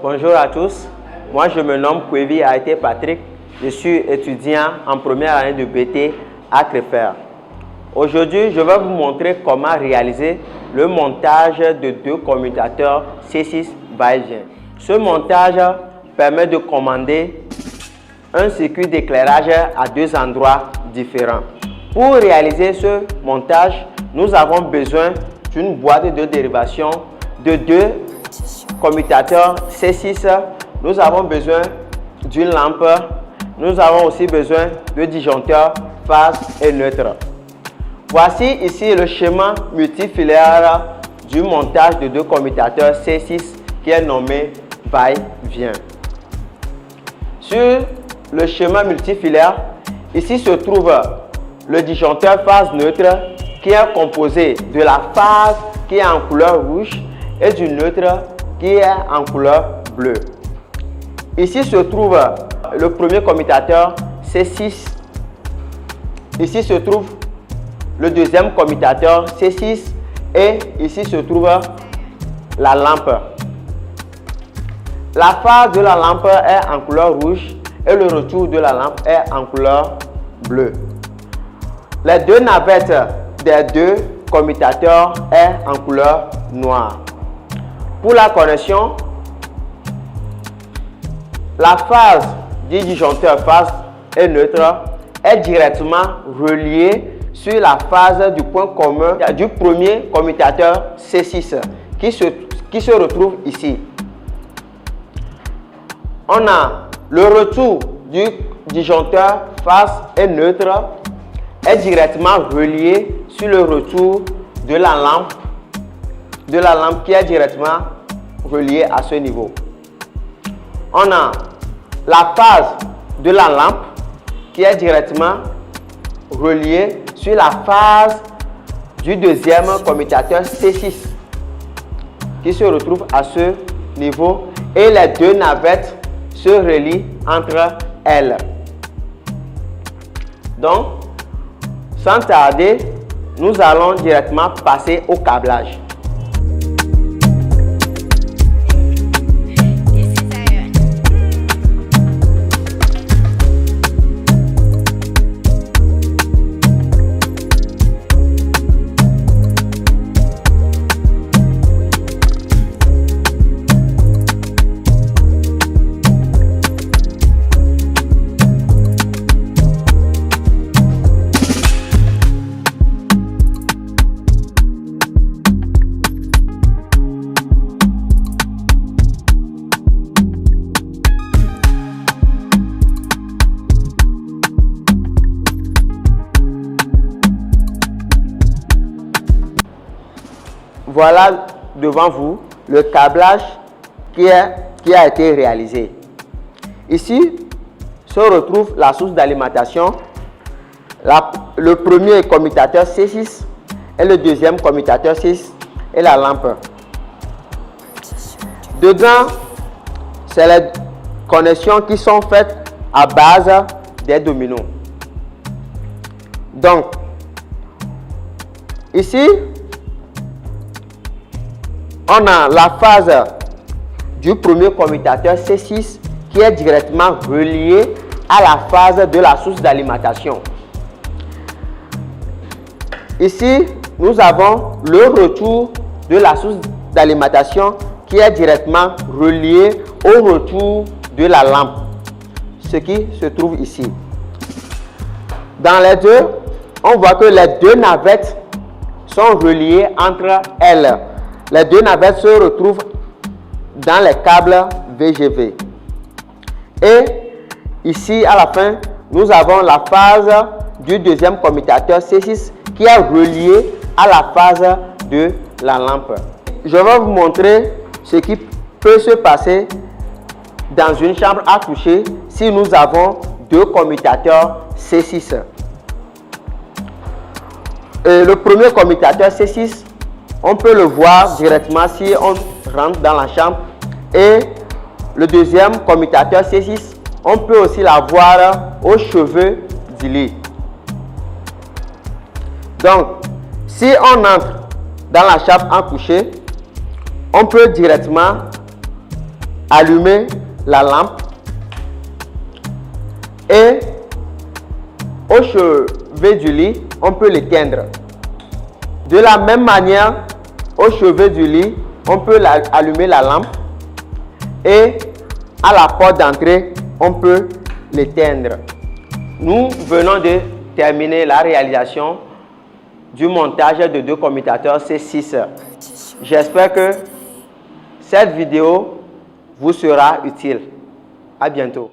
Bonjour à tous, moi je me nomme Kwevi Aïté Patrick, je suis étudiant en première année de BT à Créfer. Aujourd'hui, je vais vous montrer comment réaliser le montage de deux commutateurs C6 va-et-vient. Ce montage permet de commander un circuit d'éclairage à deux endroits différents. Pour réaliser ce montage, nous avons besoin d'une boîte de dérivation de deux commutateurs C6, nous avons besoin d'une lampe, nous avons aussi besoin de disjoncteurs phase et neutre. Voici ici le schéma multifilaire du montage de deux commutateurs C6 qui est nommé va-et-vient. Sur le schéma multifilaire, ici se trouve le disjoncteur phase neutre qui est composé de la phase qui est en couleur rouge et du neutre qui est en couleur bleue. Ici se trouve le premier commutateur C6. Ici se trouve le deuxième commutateur C6 et ici se trouve la lampe. La phase de la lampe est en couleur rouge et le retour de la lampe est en couleur bleue. Les deux navettes des deux commutateurs est en couleur noire. Pour la connexion, la phase du disjoncteur phase et neutre est directement reliée sur la phase du point commun du premier commutateur C6 qui se retrouve ici. On a le retour du disjoncteur phase et neutre est directement relié sur le retour de la lampe qui est directement reliée à ce niveau. On a la phase de la lampe qui est directement reliée sur la phase du deuxième commutateur C6 qui se retrouve à ce niveau et les deux navettes se relient entre elles. Donc, sans tarder, nous allons directement passer au câblage. Voilà devant vous le câblage qui a été réalisé. Ici se retrouve la source d'alimentation, le premier commutateur C6 et le deuxième commutateur C6 et la lampe. Dedans, c'est les connexions qui sont faites à base des dominos. Donc, ici, on a la phase du premier commutateur C6 qui est directement reliée à la phase de la source d'alimentation. Ici, nous avons le retour de la source d'alimentation qui est directement relié au retour de la lampe, ce qui se trouve ici. Dans les deux, on voit que les deux navettes sont reliées entre elles. Les deux navettes se retrouvent dans les câbles VGV. Et ici, à la fin, nous avons la phase du deuxième commutateur C6 qui est reliée à la phase de la lampe. Je vais vous montrer ce qui peut se passer dans une chambre à coucher si nous avons deux commutateurs C6. Et le premier commutateur C6, on peut le voir directement si on rentre dans la chambre. Et le deuxième commutateur C6, on peut aussi la voir aux cheveux du lit. Donc, si on entre dans la chambre à coucher, on peut directement allumer la lampe et au chevet du lit, on peut l'éteindre. De la même manière, au chevet du lit, on peut allumer la lampe et à la porte d'entrée, on peut l'éteindre. Nous venons de terminer la réalisation du montage de 2 commutateurs C6. J'espère que cette vidéo vous sera utile. À bientôt.